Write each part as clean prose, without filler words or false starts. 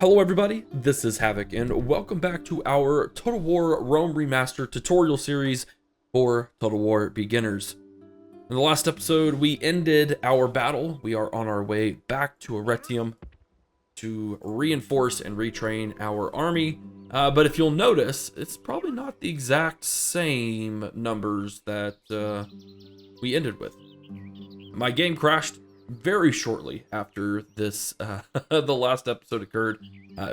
Hello everybody, this is Havoc, and welcome back to our Total War Rome Remastered tutorial series for Total War beginners. In the last episode, we ended our battle. We are on our way back to Arretium to reinforce and retrain our army. But if you'll notice, it's probably not the exact same numbers that we ended with. My game crashed very shortly after this, the last episode occurred,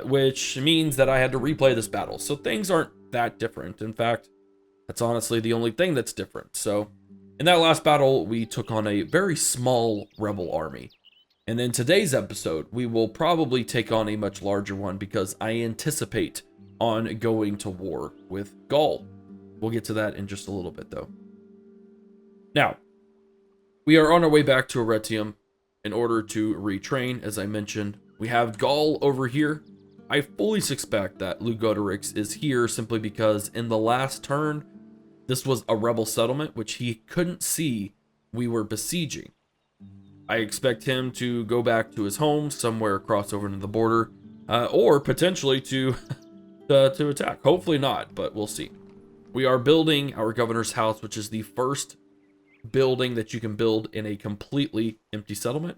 which means that I had to replay this battle. So things aren't that different. In fact, that's honestly the only thing that's different. So in that last battle, we took on a very small rebel army. And in today's episode, we will probably take on a much larger one because I anticipate on going to war with Gaul. We'll get to that in just a little bit though. Now, we are on our way back to Arretium in order to retrain. As I mentioned, we have Gaul over here. I fully suspect that Lugodorix is here simply because in the last turn, this was a rebel settlement, which he couldn't see we were besieging. I expect him to go back to his home somewhere across over into the border, or potentially to attack. Hopefully not, but we'll see. We are building our governor's house, which is the first building that you can build in a completely empty settlement.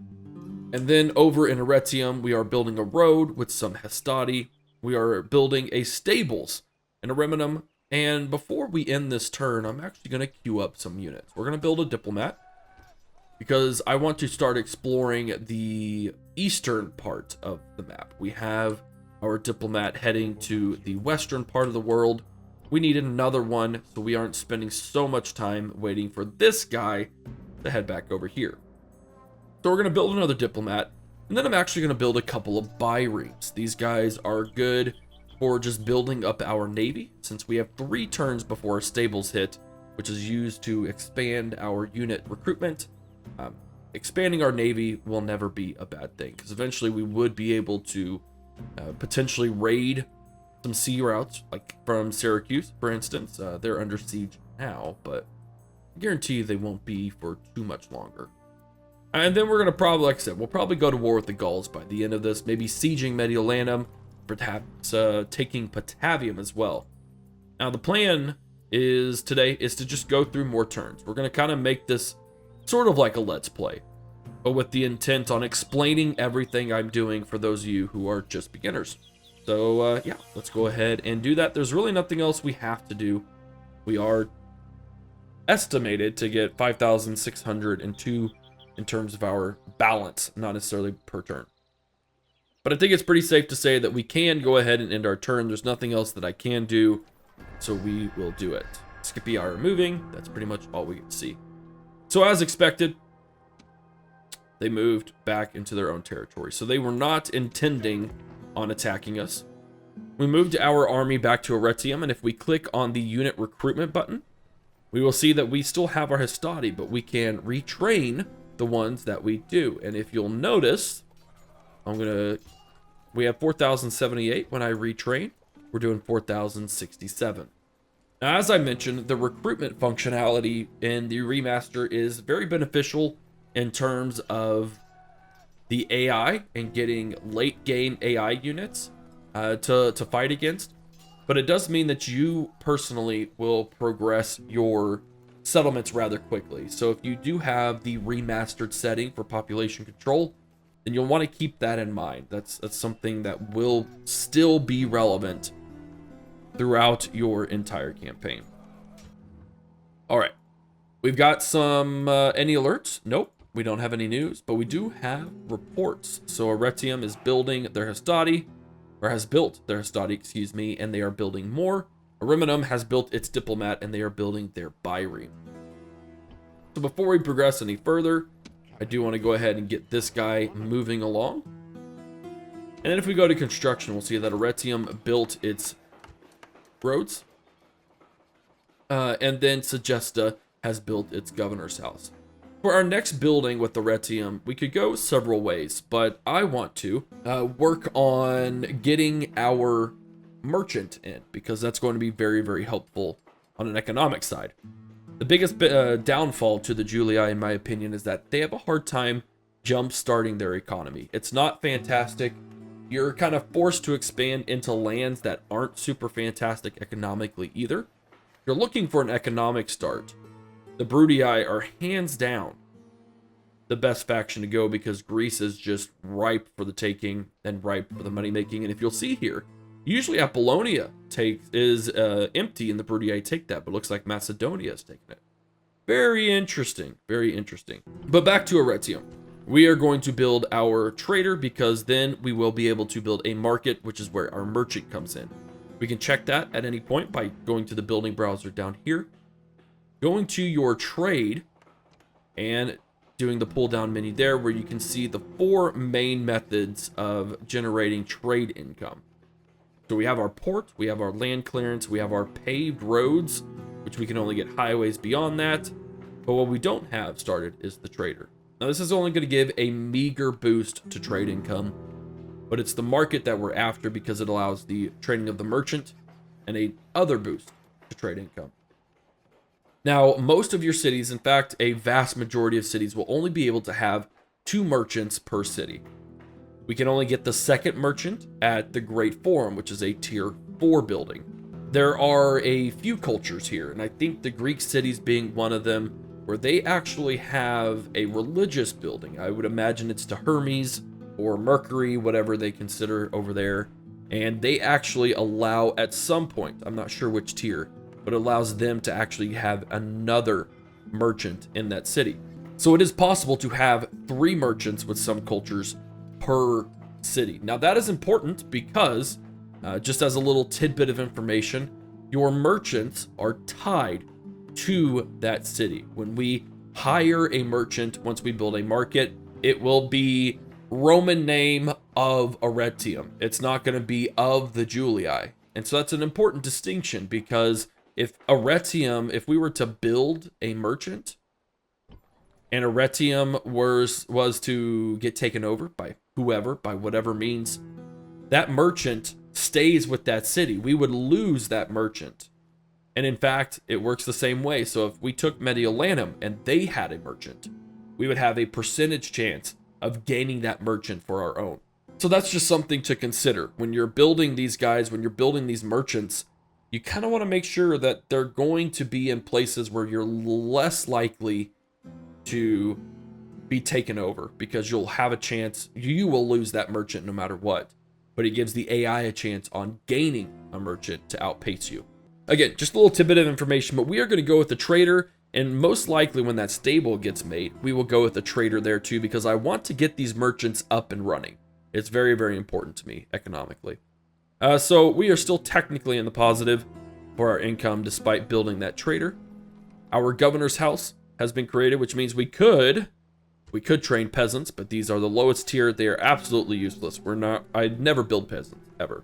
And then over in Arretium, we are building a road with some hastati. We are building a stables in Remastered. And before we end this turn, I'm actually going to queue up some units. We're going to build a diplomat because I want to start exploring the eastern part of the map. We have our diplomat heading to the western part of the world. We need another one so we aren't spending so much time waiting for this guy to head back over here. So we're going to build another diplomat, and then I'm actually going to build a couple of biremes. These guys are good for just building up our navy, since we have 3 turns before our stables hit, which is used to expand our unit recruitment. Expanding our navy will never be a bad thing, because eventually we would be able to potentially raid some sea routes, like from Syracuse, for instance. They're under siege now, but I guarantee they won't be for too much longer. And then we're going to probably, like I said, we'll probably go to war with the Gauls by the end of this, maybe sieging Mediolanum, perhaps taking Patavium as well. Now the plan today is to just go through more turns. We're going to kind of make this sort of like a let's play, but with the intent on explaining everything I'm doing for those of you who are just beginners. So yeah, let's go ahead and do that. There's really nothing else we have to do. We are estimated to get 5,602 in terms of our balance, not necessarily per turn. But I think it's pretty safe to say that we can go ahead and end our turn. There's nothing else that I can do, so we will do it. Scipii are moving. That's pretty much all we can see. So as expected, they moved back into their own territory. So they were not intending on attacking us. We moved our army back to Arretium, and if we click on the unit recruitment button, we will see that we still have our hastati, but we can retrain the ones that we do. And if you'll notice, we have 4,078 when I retrain. We're doing 4,067. Now, as I mentioned, the recruitment functionality in the remaster is very beneficial in terms of the AI and getting late game AI units to fight against. But it does mean that you personally will progress your settlements rather quickly. So if you do have the remastered setting for population control, then you'll want to keep that in mind. That's something that will still be relevant throughout your entire campaign. All right, we've got some any alerts? Nope, we don't have any news, but we do have reports. So Arretium is building their hastati, or has built their hastati, excuse me, and they are building more. Remastered has built its diplomat, and they are building their bireme. So before we progress any further, I do want to go ahead and get this guy moving along. And then if we go to construction, we'll see that Arretium built its roads. And then Segesta has built its governor's house. For our next building with Arretium, we could go several ways, but I want to work on getting our merchant in, because that's going to be very, very helpful on an economic side. The biggest downfall to the Julii, in my opinion, is that they have a hard time jump starting their economy. It's not fantastic. you're kind of forced to expand into lands that aren't super fantastic economically either. If you're looking for an economic start, the Brudii are hands down the best faction to go because Greece is just ripe for the taking and ripe for the money making. And if you'll see here, usually Apollonia is empty and the Brudii take that, but looks like Macedonia is taking it. Very interesting, very interesting. But back to Arretium. We are going to build our trader because then we will be able to build a market, which is where our merchant comes in. We can check that at any point by going to the building browser down here, going to your trade, and doing the pull down menu there where you can see the 4 main methods of generating trade income. So we have our port, we have our land clearance, we have our paved roads, which we can only get highways beyond that. But what we don't have started is the trader. Now this is only going to give a meager boost to trade income, but it's the market that we're after because it allows the trading of the merchant and a other boost to trade income. Now, most of your cities, in fact, a vast majority of cities will only be able to have 2 merchants per city. We can only get the second merchant at the Great Forum, which is a tier 4 building. There are a few cultures here, and I think the Greek cities being one of them, where they actually have a religious building. I would imagine it's to Hermes or Mercury, whatever they consider over there. And they actually allow at some point, I'm not sure which tier, but it allows them to actually have another merchant in that city. So it is possible to have 3 merchants with some cultures per city. Now that is important because, just as a little tidbit of information, your merchants are tied to that city. When we hire a merchant, once we build a market, it will be Roman name of Arretium. It's not going to be of the Julii. And so that's an important distinction because if Arretium, if we were to build a merchant and Arretium was to get taken over by whoever, by whatever means, that merchant stays with that city. We would lose that merchant. And in fact, it works the same way. So if we took Mediolanum and they had a merchant, we would have a percentage chance of gaining that merchant for our own. So that's just something to consider. When you're building these guys, when you're building these merchants, you kind of want to make sure that they're going to be in places where you're less likely to be taken over because you'll have a chance, you will lose that merchant no matter what, but it gives the AI a chance on gaining a merchant to outpace you. Again, just a little tidbit of information, but we are going to go with the trader, and most likely when that stable gets made, we will go with the trader there too because I want to get these merchants up and running. It's very, very important to me economically. So we are still technically in the positive for our income despite building that trader. Our governor's house has been created, which means we could train peasants, but these are the lowest tier. They are absolutely useless. I'd never build peasants ever.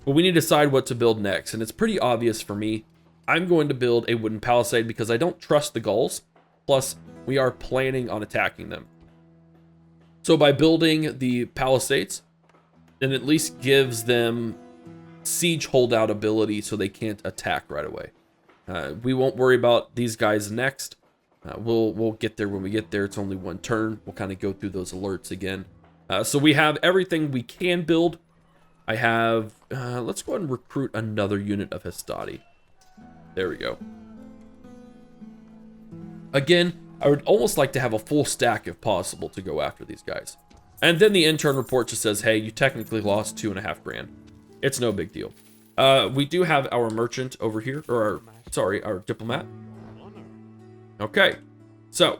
But we need to decide what to build next, and it's pretty obvious for me. I'm going to build a wooden palisade because I don't trust the Gauls. Plus, we are planning on attacking them. So by building the palisades, it at least gives them siege holdout ability so they can't attack right away. We won't worry about these guys next. We'll get there when we get there. It's only 1 turn. We'll kind of go through those alerts again. So we have everything we can build. I have, let's go ahead and recruit another unit of Hastati. There we go. Again, I would almost like to have a full stack if possible to go after these guys. And then the intern report just says, hey, you technically lost 2.5 grand. It's no big deal. We do have our merchant over here, or our diplomat. Okay, so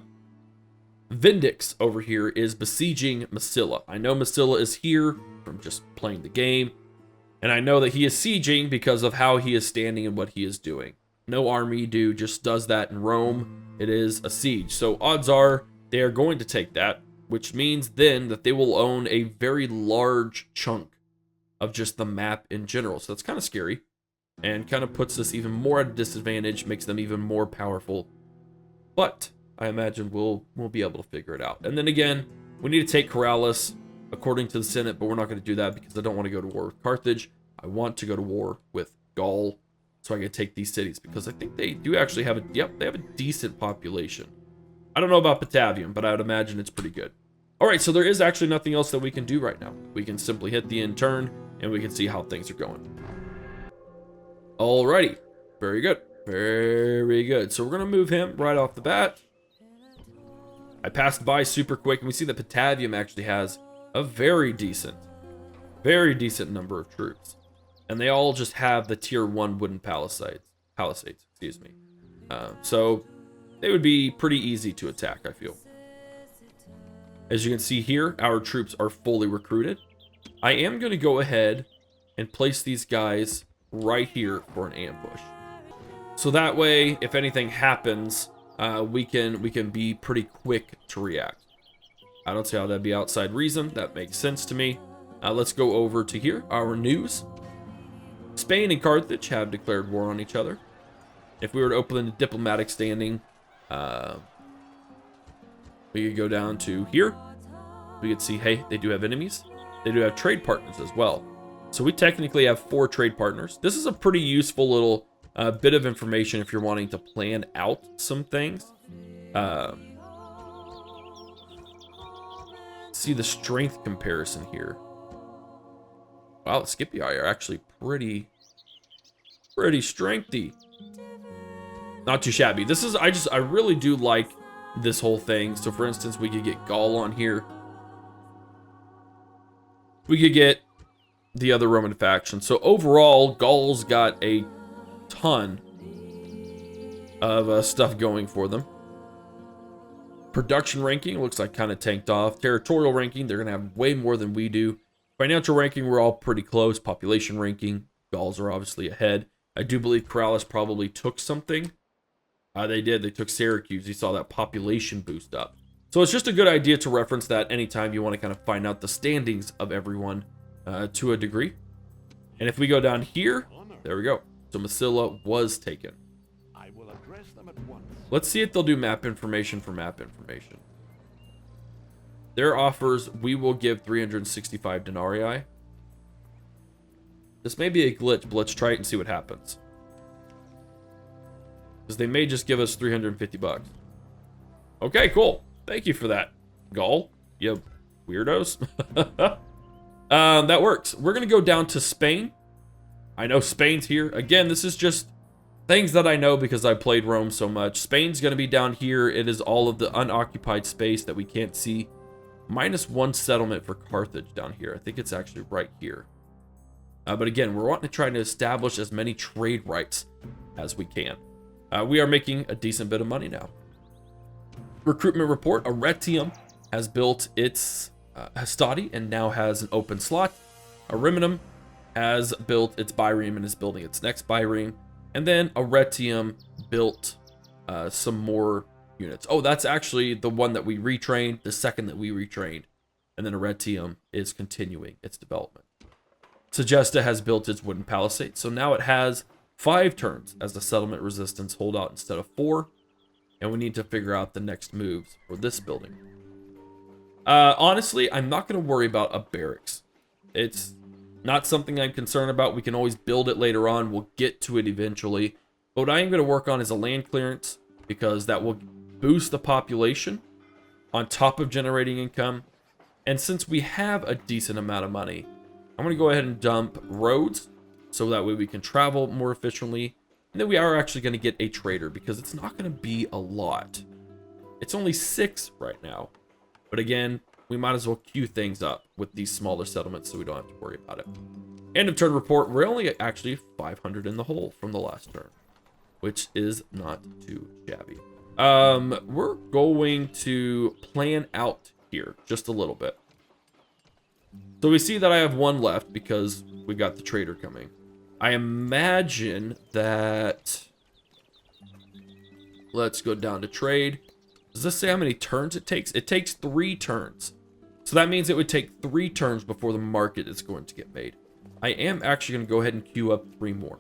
Vindix over here is besieging Massilla. I know Massilla is here from just playing the game, and I know that he is sieging because of how he is standing and what he is doing. No army dude just does that in Rome. It is a siege. So odds are they are going to take that, which means then that they will own a very large chunk of just the map in general. So that's kind of scary and kind of puts us even more at a disadvantage, makes them even more powerful. But I imagine we'll be able to figure it out. And then again, we need to take Corrales according to the Senate, but we're not going to do that because I don't want to go to war with Carthage. I want to go to war with Gaul so I can take these cities because I think they do actually have they have a decent population. I don't know about Patavium, but I would imagine it's pretty good. All right, so there is actually nothing else that we can do right now. We can simply hit the end turn, and we can see how things are going. Alrighty, very good, very good. So we're gonna move him right off the bat. I passed by super quick, and we see that Patavium actually has a very decent number of troops. And they all just have the tier 1 wooden palisades, excuse me. So they would be pretty easy to attack, I feel. As you can see here, our troops are fully recruited. I am going to go ahead and place these guys right here for an ambush. So that way, if anything happens, we can be pretty quick to react. I don't see how that'd be outside reason. That makes sense to me. Let's go over to here, our news. Spain and Carthage have declared war on each other. If we were to open the diplomatic standing, we could go down to here. We could see, hey, they do have enemies. They do have trade partners as well. So we technically have 4 trade partners. This is a pretty useful little bit of information if you're wanting to plan out some things. See the strength comparison here. Wow, the Scipii are actually pretty strengthy. Not too shabby. This is, I really do like this whole thing. So for instance, we could get Gaul on here. We could get the other Roman faction. So overall, Gaul's got a ton of stuff going for them. Production ranking looks like kind of tanked off. Territorial ranking, they're going to have way more than we do. Financial ranking, we're all pretty close. Population ranking, Gauls are obviously ahead. I do believe Corrales probably took something. They did. They took Syracuse. You saw that population boost up. So it's just a good idea to reference that anytime you want to kind of find out the standings of everyone to a degree. And if we go down here, there we go. So Massilla was taken. I will address them at once. Let's see if they'll do map information for map information. Their offers, we will give 365 denarii. This may be a glitch, but let's try it and see what happens. Because they may just give us 350 bucks. Okay, cool. Thank you for that, Gaul. You weirdos. That works. We're going to go down to Spain. I know Spain's here. Again, this is just things that I know because I played Rome so much. Spain's going to be down here. It is all of the unoccupied space that we can't see. -1 settlement for Carthage down here. I think it's actually right here. But again, we're wanting to try to establish as many trade rights as we can. We are making a decent bit of money now. Recruitment report. Arretium has built its Hastati and now has an open slot. Ariminum has built its Byreme and is building its next Byreme. And then Arretium built some more units. Oh, that's actually the one that we retrained, the second that we retrained. And then Arretium is continuing its development. Segesta has built its wooden palisade, so now it has 5 turns as a settlement resistance holdout instead of 4. And we need to figure out the next moves for this building. Honestly, I'm not going to worry about a barracks. It's not something I'm concerned about. We can always build it later on. We'll get to it eventually. But what I am going to work on is a land clearance, because that will boost the population on top of generating income. And since we have a decent amount of money, I'm going to go ahead and dump roads so that way we can travel more efficiently. And then we are actually going to get a trader, because it's not going to be a lot. It's only 6 right now. But again, we might as well queue things up with these smaller settlements so we don't have to worry about it. End of turn report. We're only actually 500 in the hole from the last turn, which is not too shabby. We're going to plan out here just a little bit. So we see that I have 1 left because we got the trader coming. I imagine that... Let's go down to trade. Does this say how many turns it takes? It takes 3 turns. So that means it would take 3 turns before the market is going to get made. I am actually going to go ahead and queue up 3 more.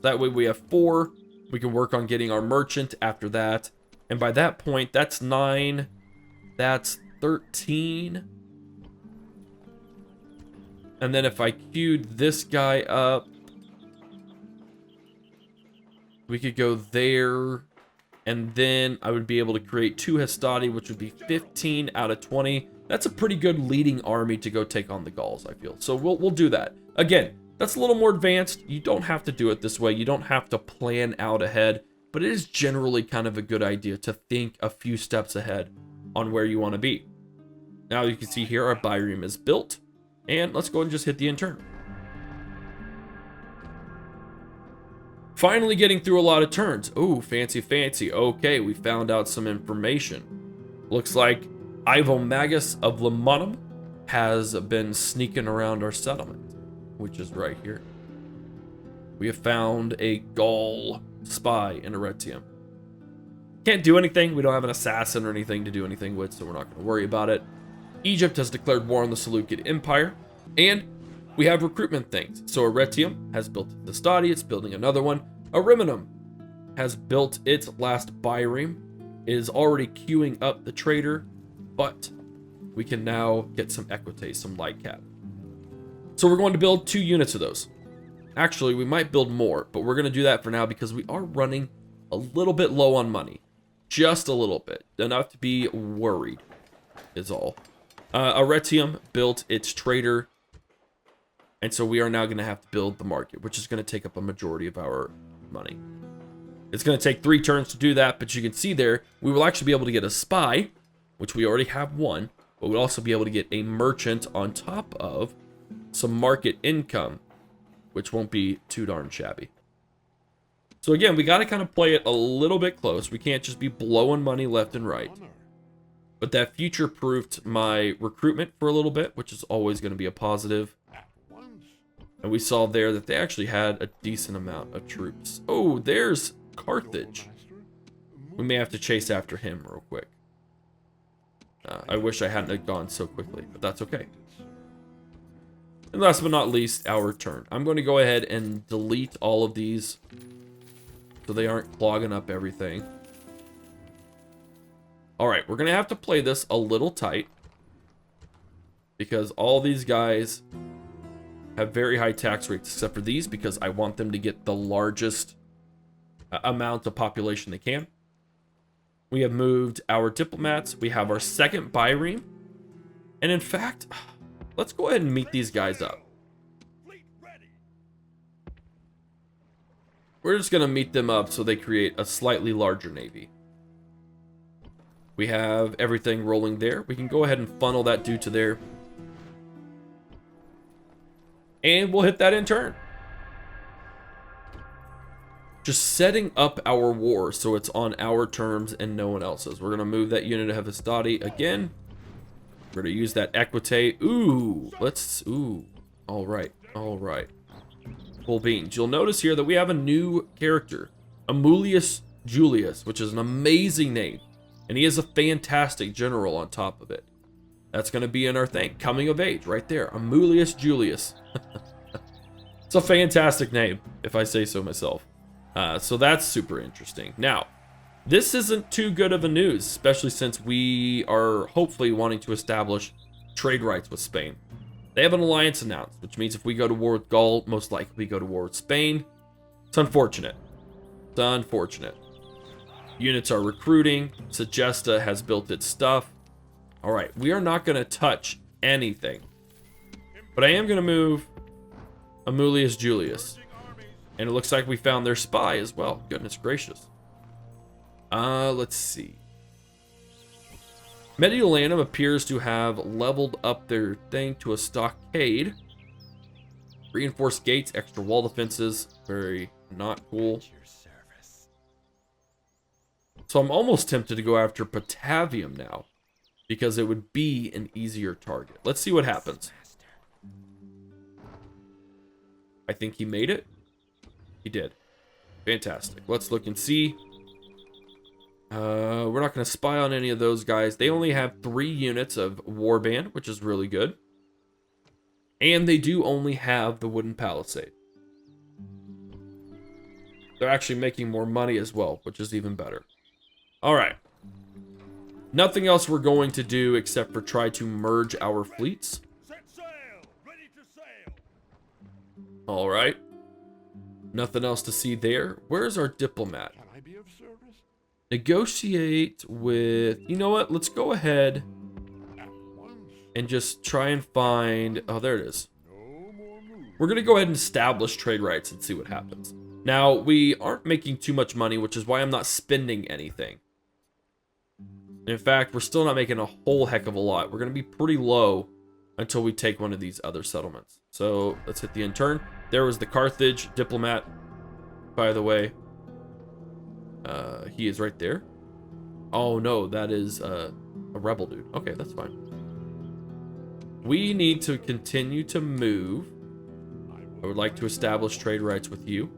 That way we have 4. We can work on getting our merchant after that. And by that point, that's 9. That's 13. And then if I queued this guy up, we could go there. And then I would be able to create 2 Hastati, which would be 15 out of 20. That's a pretty good leading army to go take on the Gauls, I feel. So we'll do that. Again, that's a little more advanced. You don't have to do it this way. You don't have to plan out ahead. But it is generally kind of a good idea to think a few steps ahead on where you want to be. Now you can see here our Byreme is built. And let's go ahead and just hit the end turn. Finally getting through a lot of turns. Oh, fancy, fancy. Okay, we found out some information. Looks like Ivomagus of Lemonum has been sneaking around our settlement, which is right here. We have found a Gaul spy in Arretium. Can't do anything. We don't have an assassin or anything to do anything with, so we're not going to worry about it. Egypt has declared war on the Seleucid Empire, and we have recruitment things. So Arretium has built the Stadi, it's building another one. Ariminum has built its last Byreme, is already queuing up the trader, but we can now get some Equites, some light cap. So we're going to build 2 units of those. Actually, we might build more, but we're going to do that for now because we are running a little bit low on money. Just a little bit. Enough to be worried is all. Arretium built its trader, and so we are now going to have to build the market, which is going to take up a majority of our money. It's going to take 3 turns to do that, but you can see there, we will actually be able to get a spy, which we already have one, but we'll also be able to get a merchant on top of some market income, which won't be too darn shabby. So again, we got to kind of play it a little bit close. We can't just be blowing money left and right. But that future-proofed my recruitment for a little bit, which is always going to be a positive. And we saw there that they actually had a decent amount of troops. Oh, there's Carthage. We may have to chase after him real quick. I wish I hadn't gone so quickly, but that's okay. And last but not least, our turn. I'm going to go ahead and delete all of these so they aren't clogging up everything. Alright, we're going to have to play this a little tight because all these guys have very high tax rates except for these because I want them to get the largest amount of population they can. We have moved our diplomats. We have our second Byreme. And in fact, let's go ahead and meet these guys up. We're just going to meet them up so they create a slightly larger navy. We have everything rolling there. We can go ahead and funnel that dude to there. And we'll hit that in turn. Just setting up our war so it's on our terms and no one else's. We're going to move that unit of Hephaestus again. We're going to use that Equite. Ooh, all right, all right. Full beans. You'll notice here that we have a new character, Amulius Julius, which is an amazing name. And he is a fantastic general on top of it. That's going to be in our thing. Coming of age, right there. Amulius Julius. It's a fantastic name, if I say so myself. So that's super interesting. Now, this isn't too good of a news, especially since we are hopefully wanting to establish trade rights with Spain. They have an alliance announced, which means if we go to war with Gaul, most likely we go to war with Spain. It's unfortunate. It's unfortunate. Units are recruiting. Segesta has built its stuff. All right, we are not going to touch anything. But I am going to move Amulius Julius. And it looks like we found their spy as well. Goodness gracious. Let's see. Mediolanum appears to have leveled up their thing to a stockade. Reinforced gates, extra wall defenses. Very not cool. So I'm almost tempted to go after Patavium now, because it would be an easier target. Let's see what happens. I think he made it. He did. Fantastic. Let's look and see. We're not going to spy on any of those guys. They only have 3 units of warband, which is really good. And they do only have the wooden palisade. They're actually making more money as well, which is even better. All right. Nothing else we're going to do except for try to merge our fleets. Set sail! Ready to sail! All right. Nothing else to see there. Where's our diplomat? Can I be of service? Negotiate with, you know what? Let's go ahead and just try and find, oh, there it is. We're going to go ahead and establish trade rights and see what happens. Now, we aren't making too much money, which is why I'm not spending anything. In fact, we're still not making a whole heck of a lot. We're going to be pretty low until we take one of these other settlements. So let's hit the end turn. There was the Carthage diplomat, by the way. He is right there. Oh no, that is a rebel dude. Okay, that's fine. We need to continue to move. I would like to establish trade rights with you.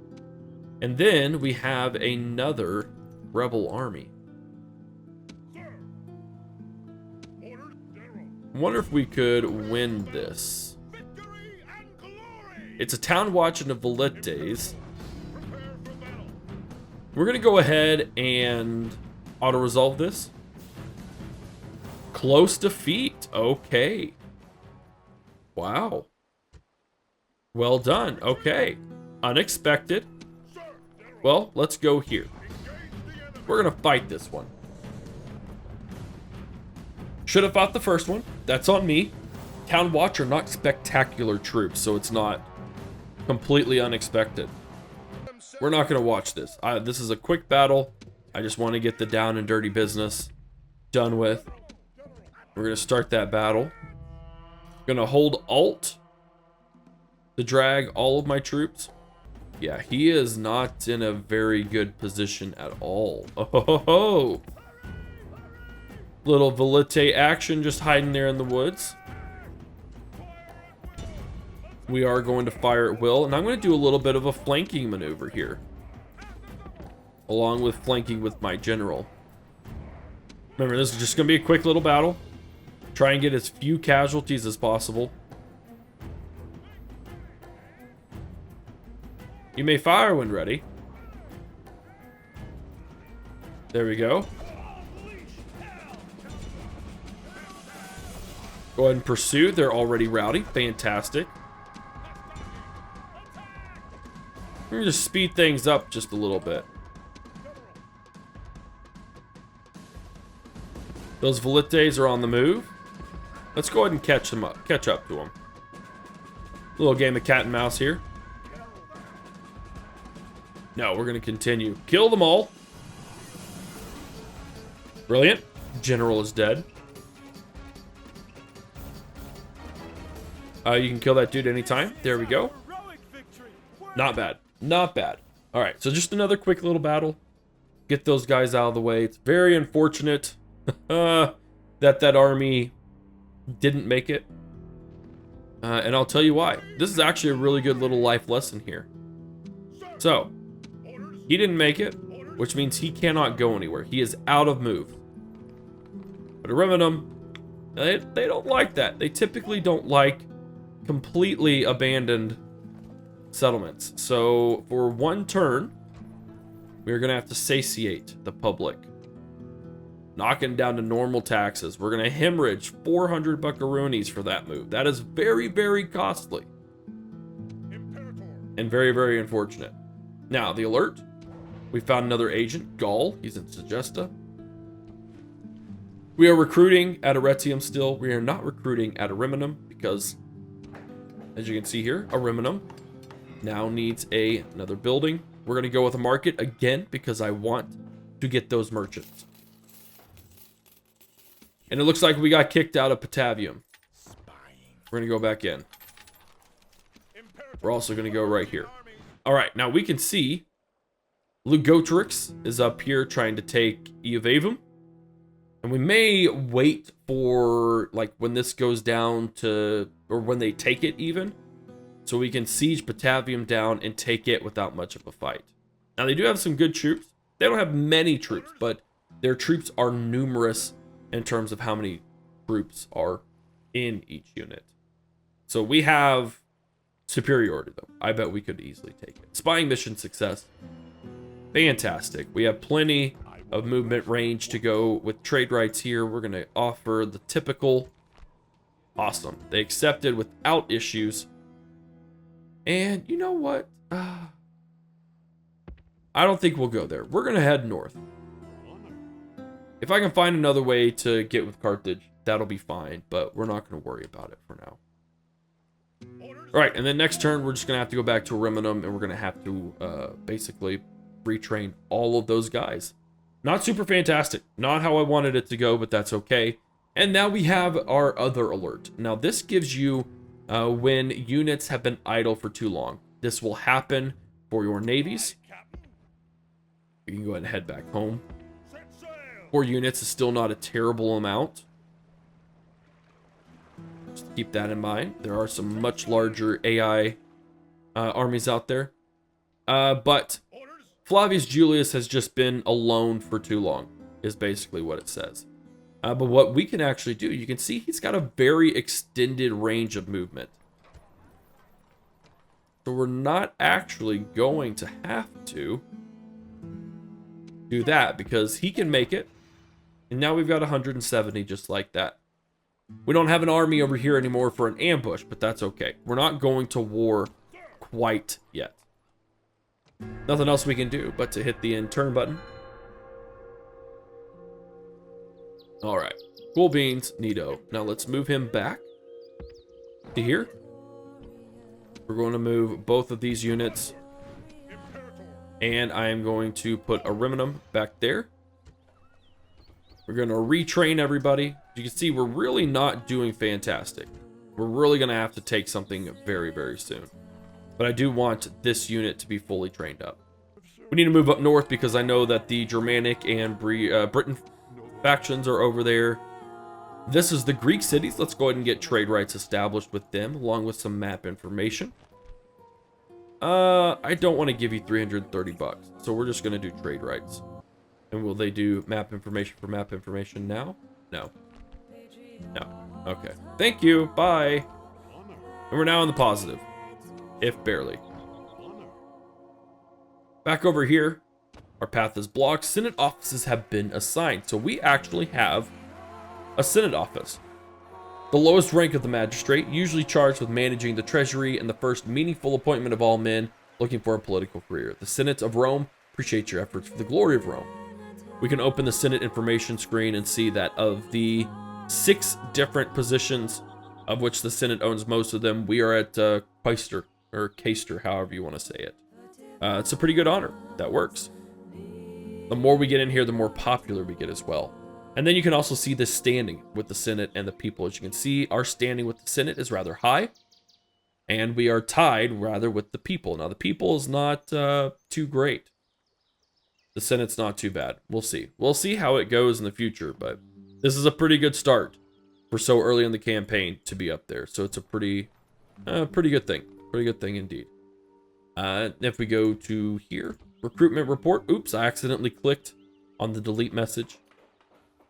And then we have another rebel army. I wonder if we could win this. It's a town watch and a Velites. We're going to go ahead and auto-resolve this. Close defeat. Okay. Wow. Well done. Okay. Unexpected. Well, let's go here. We're going to fight this one. Should have fought the first one. That's on me. Town Watch are not spectacular troops, so it's not completely unexpected. We're not going to watch this. This is a quick battle. I just want to get the down and dirty business done with. We're going to start that battle. Going to hold Alt to drag all of my troops. Yeah, he is not in a very good position at all. Oh, little Velite action just hiding there in the woods. We are going to fire at will, and I'm going to do a little bit of a flanking maneuver here, along with flanking with my general. Remember, this is just going to be a quick little battle. Try and get as few casualties as possible. You may fire when ready. There we go. Go ahead and pursue. They're already rowdy. Fantastic. We're going to just speed things up just a little bit. Those Velites are on the move. Let's go ahead and catch them up. Catch up to them. Little game of cat and mouse here. No, we're going to continue. Kill them all. Brilliant. General is dead. You can kill that dude anytime. There we go. Not bad. Not bad. All right, so just another quick little battle. Get those guys out of the way. It's very unfortunate that army didn't make it. And I'll tell you why. This is actually a really good little life lesson here. So, he didn't make it, which means he cannot go anywhere. He is out of move. But Remastered, they don't like that. They typically don't like completely abandoned settlements. So for one turn, we're going to have to satiate the public. Knocking down to normal taxes. We're going to hemorrhage 400 buckaroonies for that move. That is very, very costly. And very, very unfortunate. Now, the alert. We found another agent, Gaul. He's in Segesta. We are recruiting at Arretium still. We are not recruiting at Remastered because, as you can see here, Remastered now needs another building. We're going to go with a market again because I want to get those merchants. And it looks like we got kicked out of Patavium. We're going to go back in. We're also going to go right here. All right, now we can see Lugotrix is up here trying to take Iavavum. And we may wait for, like, when this goes down to, or when they take it even, so we can siege Patavium down and take it without much of a fight. Now, they do have some good troops. They don't have many troops, but their troops are numerous in terms of how many troops are in each unit. So we have superiority, though. I bet we could easily take it. Spying mission success. Fantastic. We have plenty of movement range to go with trade rights here. We're going to offer the typical. Awesome. They accepted without issues. And you know what? I don't think we'll go there. We're going to head north. If I can find another way to get with Carthage, that'll be fine, but we're not going to worry about it for now. All right, and then next turn, we're just going to have to go back to Remastered, and we're going to have to basically retrain all of those guys. Not super fantastic. Not how I wanted it to go, but that's okay. And now we have our other alert. Now, this gives you when units have been idle for too long. This will happen for your navies. You can go ahead and head back home. 4 units is still not a terrible amount. Just keep that in mind. There are some much larger AI armies out there. But Flavius Julius has just been alone for too long, is basically what it says. But what we can actually do, you can see he's got a very extended range of movement. So we're not actually going to have to do that because he can make it. And now we've got 170 just like that. We don't have an army over here anymore for an ambush, but that's okay. We're not going to war quite yet. Nothing else we can do but to hit the end turn button. All right, cool beans, neato. Now let's move him back to here. We're going to move both of these units. And I am going to put a Remastered back there. We're going to retrain everybody. You can see we're really not doing fantastic. We're really going to have to take something very, very soon. But I do want this unit to be fully trained up. We need to move up north because I know that the Germanic and Britain factions are over there. This is the Greek cities. Let's go ahead and get trade rights established with them, along with some map information. I don't want to give you 330 bucks, so we're just going to do trade rights. And will they do map information for map information now? No. No. Okay. Thank you. Bye. And we're now in the positive, if barely. Back over here, our path is blocked. Senate offices have been assigned, so we actually have a Senate office. The lowest rank of the magistrate, usually charged with managing the treasury and the first meaningful appointment of all men looking for a political career. The Senate of Rome appreciates your efforts for the glory of Rome. We can open the Senate information screen and see that of the 6 different positions, of which the Senate owns most of them, we are at Quaestor, or Caster, however you want to say it. It's a pretty good honor. That works. The more we get in here, the more popular we get as well. And then you can also see this standing with the Senate and the people. As you can see, our standing with the Senate is rather high. And we are tied, rather, with the people. Now, the people is not too great. The Senate's not too bad. We'll see. We'll see how it goes in the future. But this is a pretty good start for so early in the campaign to be up there. So it's a pretty good thing. Pretty good thing indeed. If we go to here, recruitment report. Oops, I accidentally clicked on the delete message.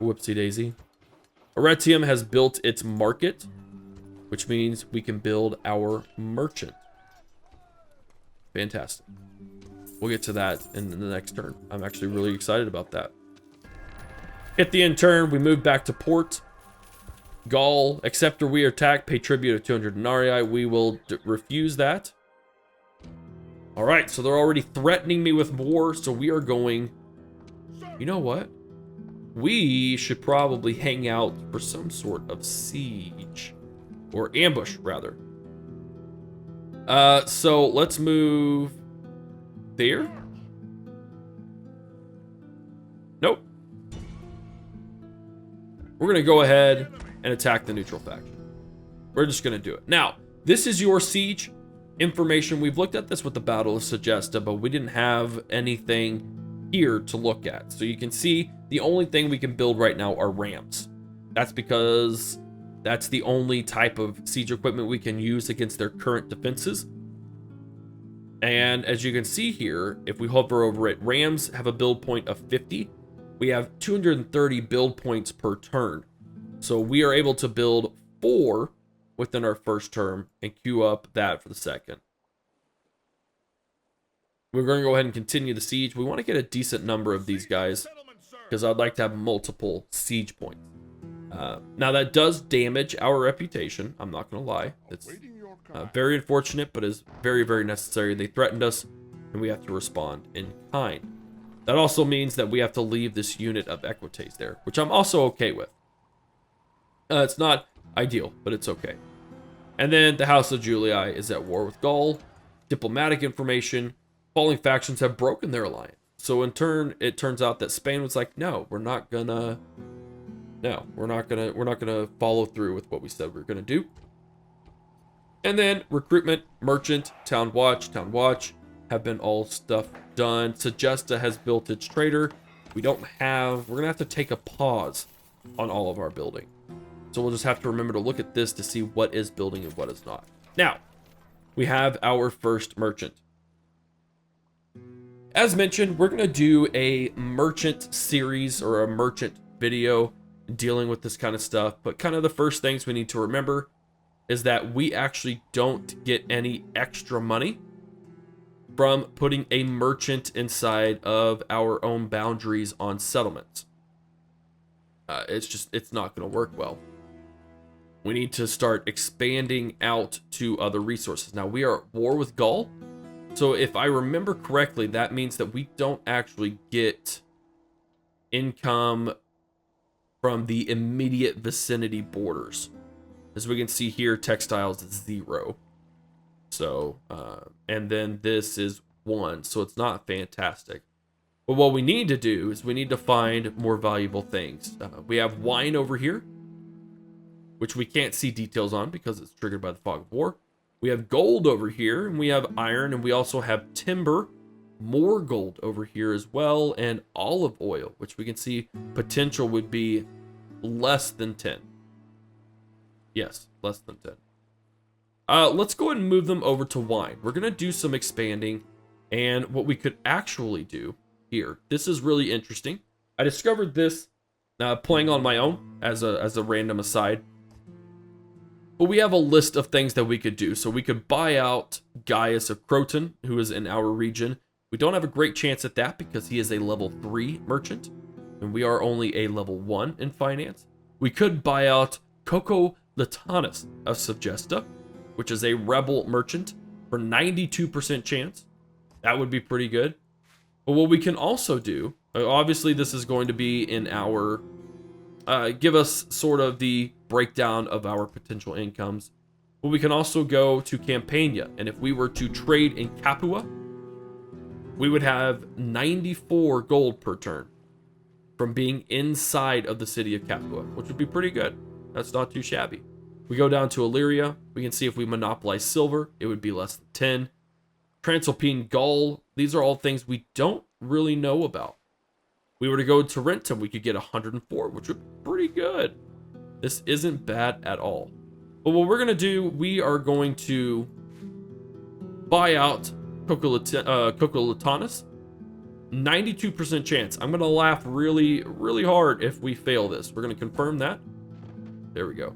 Whoopsie daisy. Arretium has built its market, which means we can build our merchant. Fantastic. We'll get to that in the next turn. I'm actually really excited about that. Hit the end turn. We move back to port. Gaul, except or we are attacked, pay tribute of 200 denarii. We will refuse that. All right, so they're already threatening me with war, so we are going... You know what? We should probably hang out for some sort of siege. Or ambush, rather. So let's move... there? Nope. We're going to go ahead and attack the neutral faction. We're just going to do it. Now, this is your siege information. We've looked at this with the Battle of Segesta, but we didn't have anything here to look at. So you can see the only thing we can build right now are rams. That's because that's the only type of siege equipment we can use against their current defenses. And as you can see here, if we hover over it, rams have a build point of 50. We have 230 build points per turn. So we are able to build 4 within our first term and queue up that for the second. We're going to go ahead and continue the siege. We want to get a decent number of these guys because I'd like to have multiple siege points. Now that does damage our reputation. I'm not going to lie. It's very unfortunate, but is very, very necessary. They threatened us and we have to respond in kind. That also means that we have to leave this unit of Equites there, which I'm also okay with. It's not ideal, but it's okay. And then the House of Julii is at war with Gaul. Diplomatic information. Falling factions have broken their alliance. So in turn, it turns out that Spain was like, no, we're not gonna follow through with what we said we were gonna do. And then recruitment, merchant, town watch have been all stuff done. Sagesta has built its trader. We're gonna have to take a pause on all of our building. So we'll just have to remember to look at this to see what is building and what is not. Now, we have our first merchant. As mentioned, we're gonna do a merchant series or a merchant video dealing with this kind of stuff. But kind of the first things we need to remember is that we actually don't get any extra money from putting a merchant inside of our own boundaries on settlements. It's not going to work well. We need to start expanding out to other resources. Now, we are at war with Gaul. So if I remember correctly, that means that we don't actually get income from the immediate vicinity borders. As we can see here, textiles is 0. So, and then this is 1, so it's not fantastic. But what we need to do is we need to find more valuable things. We have wine over here, which we can't see details on because it's triggered by the fog of war. We have gold over here, and we have iron, and we also have timber, more gold over here as well, and olive oil, which we can see potential would be less than 10. Yes, less than 10. Let's go ahead and move them over to wine. We're going to do some expanding, and what we could actually do here, this is really interesting. I discovered this playing on my own as a random aside. But we have a list of things that we could do. So we could buy out Gaius of Croton, who is in our region. We don't have a great chance at that because he is a level 3 merchant, and we are only a level 1 in finance. We could buy out Coco Latanus of Sagesta, which is a rebel merchant, for 92% chance. That would be pretty good. But what we can also do, obviously this is going to be in our, give us sort of the breakdown of our potential incomes. But we can also go to Campania, and if we were to trade in Capua, we would have 94 gold per turn from being inside of the city of Capua, which would be pretty good. That's not too shabby. We go down to Illyria. We can see if we monopolize silver, it would be less than 10. Transalpine Gaul, these are all things we don't really know about. We were to go to Tarentum, we could get 104, which would be pretty good. This isn't bad at all. But what we're going to do, we are going to buy out Coco Latanus. 92% chance. I'm going to laugh really, really hard if we fail this. We're going to confirm that. There we go.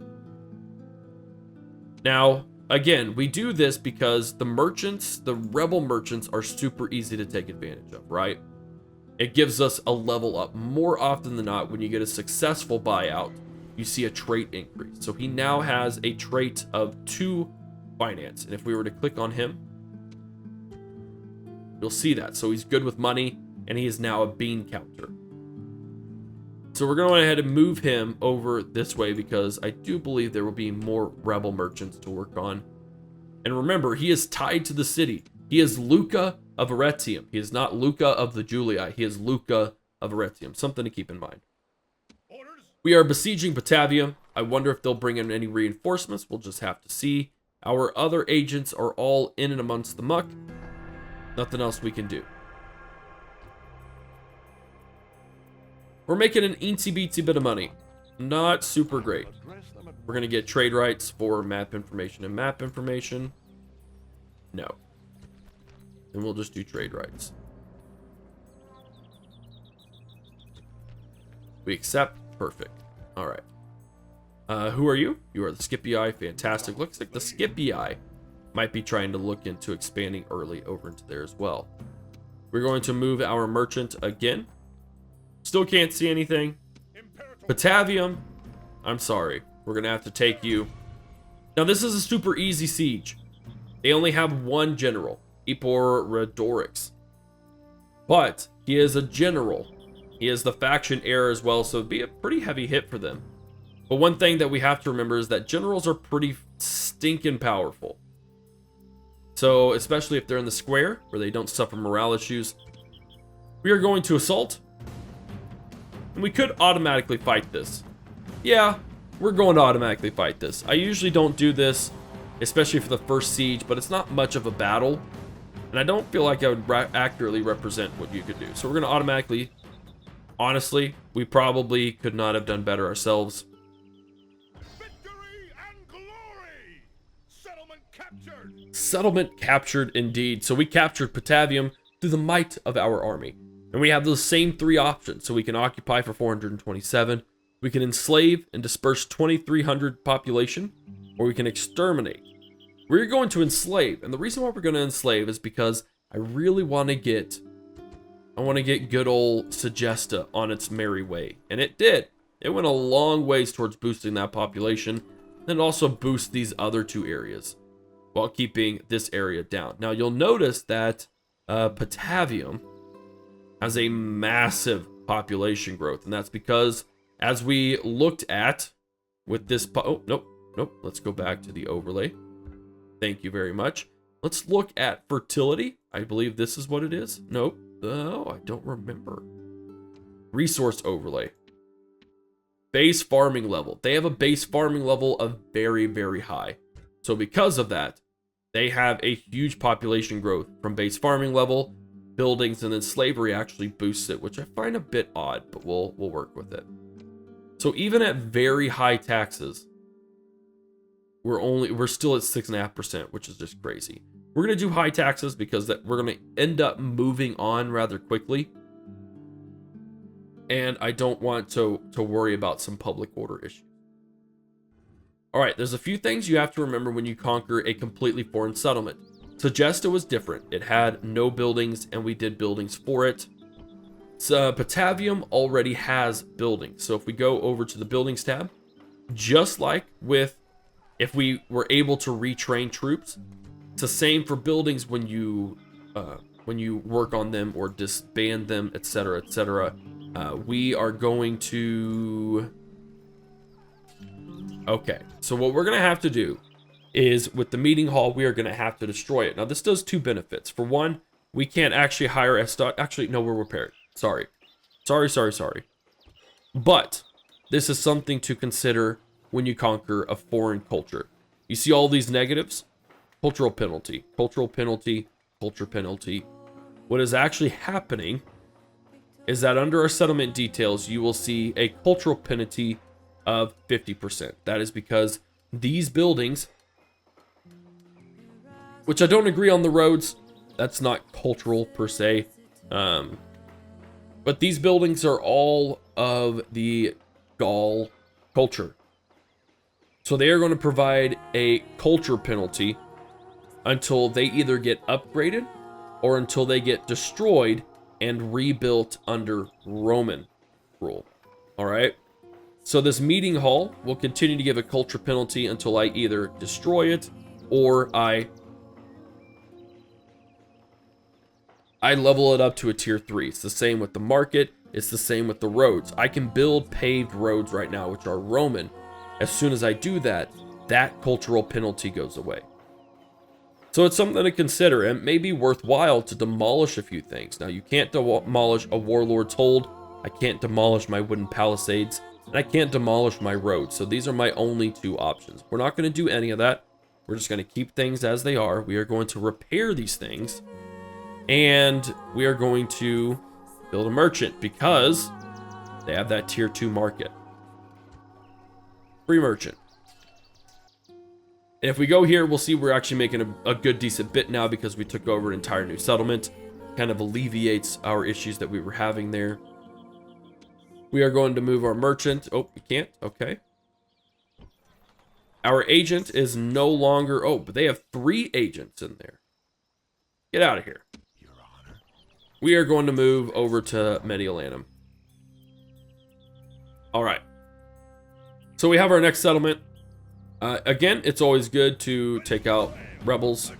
Now, again, we do this because the merchants, the rebel merchants, are super easy to take advantage of, right? It gives us a level up. More often than not, when you get a successful buyout, you see a trait increase. So he now has a trait of 2 finance. And if we were to click on him, you'll see that. So he's good with money, and he is now a bean counter. So we're going to go ahead and move him over this way because I do believe there will be more rebel merchants to work on. And remember, he is tied to the city. He is Luca of Arretium. He is not Luca of the Julii. He is Luca of Arretium. Something to keep in mind. Orders. We are besieging Patavium. I wonder if they'll bring in any reinforcements. We'll just have to see. Our other agents are all in and amongst the muck. Nothing else we can do. We're making an eensy-beatsy bit of money. Not super great. We're going to get trade rights for map information and map information. No. Then we'll just do trade rights. We accept. Perfect. All right. Who are you? You are the Scipii. Fantastic. Looks like the Scipii might be trying to look into expanding early over into there as well. We're going to move our merchant again. Still can't see anything. Patavium, I'm sorry. We're going to have to take you. Now, this is a super easy siege. They only have 1 general, Eporedorix. But he is a general. He is the faction heir as well, so it'd be a pretty heavy hit for them. But one thing that we have to remember is that generals are pretty stinking powerful. So, especially if they're in the square, where they don't suffer morale issues. We are going to assault. And we could automatically fight this. Yeah, we're going to automatically fight this. I usually don't do this, especially for the first siege, but it's not much of a battle. And I don't feel like I would accurately represent what you could do. So we're going to automatically... Honestly, we probably could not have done better ourselves. Victory and glory! Settlement captured! Settlement captured indeed. So we captured Patavium through the might of our army. And we have those same three options. So we can occupy for 427. We can enslave and disperse 2,300 population. Or we can exterminate. We're going to enslave. And the reason why we're going to enslave is because I really want to get... I want to get good old Segesta on its merry way. And it did. It went a long ways towards boosting that population. And also boost these other two areas. While keeping this area down. Now you'll notice that Patavium has a massive population growth. And that's because as we looked at with this... Oh, nope. Let's go back to the overlay. Thank you very much. Let's look at fertility. I believe this is what it is. Nope. Oh, I don't remember. Resource overlay. Base farming level. They have a base farming level of very, very high. So because of that, they have a huge population growth from base farming level, buildings, and then slavery actually boosts it, which I find a bit odd, but we'll work with it. So even at very high taxes, we're still at 6.5%, which is just crazy. We're going to do high taxes because we're going to end up moving on rather quickly. And I don't want to worry about some public order issues. All right, there's a few things you have to remember when you conquer a completely foreign settlement. Segesta was different. It had no buildings, and we did buildings for it. So Patavium already has buildings. So if we go over to the buildings tab, just like with if we were able to retrain troops, it's the same for buildings when you work on them or disband them, etc., etc. We are going to... Okay, so what we're going to have to do is with the meeting hall, we are going to have to destroy it. Now, this does two benefits. For one, we can't actually hire a stock. Actually, no, we're repaired. Sorry. But this is something to consider when you conquer a foreign culture. You see all these negatives? Cultural penalty, cultural penalty, culture penalty. What is actually happening is that under our settlement details, you will see a cultural penalty of 50%. That is because these buildings, which I don't agree on the roads, that's not cultural per se. But these buildings are all of the Gaul culture. So they are going to provide a culture penalty until they either get upgraded or until they get destroyed and rebuilt under Roman rule. All right. So this meeting hall will continue to give a culture penalty until I either destroy it or I level it up to a tier 3. It's the same with the market. It's the same with the roads. I can build paved roads right now, which are Roman. As soon as I do that, that cultural penalty goes away. So it's something to consider, and it may be worthwhile to demolish a few things. Now, you can't demolish a warlord's hold. I can't demolish my wooden palisades, and I can't demolish my roads. So these are my only two options. We're not going to do any of that. We're just going to keep things as they are. We are going to repair these things, and we are going to build a merchant because they have that tier 2 market. Free merchant. And if we go here, we'll see we're actually making a good decent bit now because we took over an entire new settlement. Kind of alleviates our issues that we were having there. We are going to move our merchant. Oh, we can't. Okay. Our agent is no longer... Oh, but they have 3 agents in there. Get out of here. Your Honor. We are going to move over to Mediolanum. All right. So we have our next settlement. Again, it's always good to take out rebels.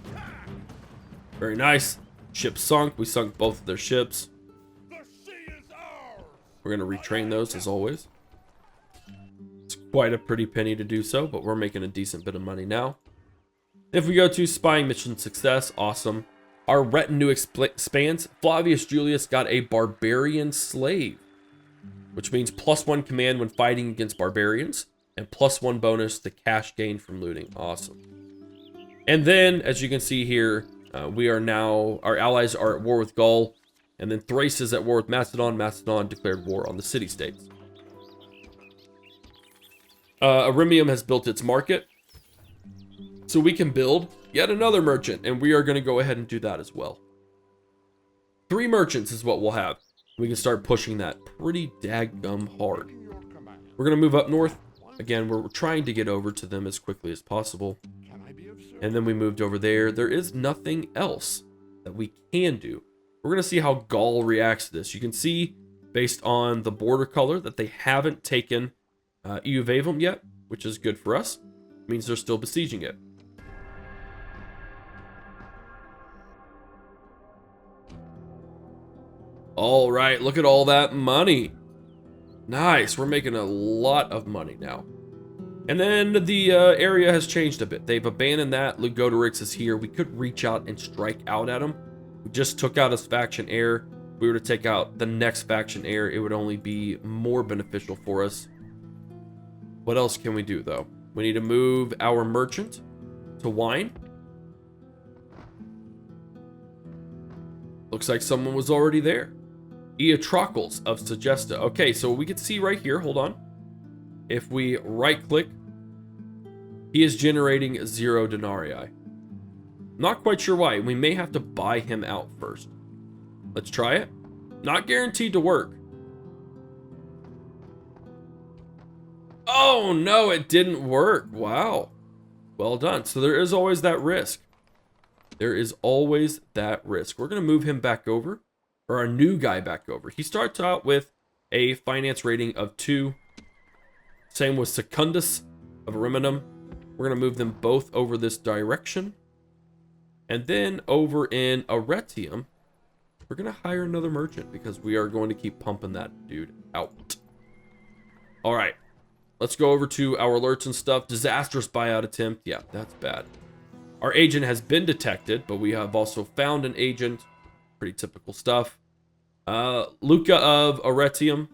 Very nice. Ship sunk. We sunk both of their ships. We're going to retrain those as always. It's quite a pretty penny to do so, but we're making a decent bit of money now. If we go to spying mission success, awesome. Our retinue expands. Flavius Julius got a barbarian slave, which means +1 command when fighting against barbarians and +1 bonus to cash gain from looting. Awesome. And then, as you can see here, we are now, our allies are at war with Gaul, and then Thrace is at war with Macedon. Macedon declared war on the city-states. Arimium has built its market, so we can build yet another merchant, and we are going to go ahead and do that as well. 3 merchants is what we'll have. We can start pushing that pretty daggum hard. We're going to move up north. Again, we're trying to get over to them as quickly as possible. And then we moved over there. There is nothing else that we can do. We're going to see how Gaul reacts to this. You can see, based on the border color, that they haven't taken HForHavoc yet, which is good for us. It means they're still besieging it. All right, look at all that money. Nice, we're making a lot of money now. And then the area has changed a bit. They've abandoned that. Lugodorix is here. We could reach out and strike out at him. We just took out his faction heir. If we were to take out the next faction heir, it would only be more beneficial for us. What else can we do, though? We need to move our merchant to wine. Looks like someone was already there. Eotrocles of Segesta. Okay, so we can see right here, hold on. If we right click, he is generating 0 denarii. Not quite sure why. We may have to buy him out first. Let's try it. Not guaranteed to work. Oh no, it didn't work. Wow. Well done. So there is always that risk. There is always that risk. We're going to move him back over. Or our new guy back over. He starts out with a finance rating of 2. Same with Secundus of Remastered. We're going to move them both over this direction. And then over in Arretium, we're going to hire another merchant because we are going to keep pumping that dude out. All right. Let's go over to our alerts and stuff. Disastrous buyout attempt. Yeah, that's bad. Our agent has been detected, but we have also found an agent. Pretty typical stuff. Luca of Arretium.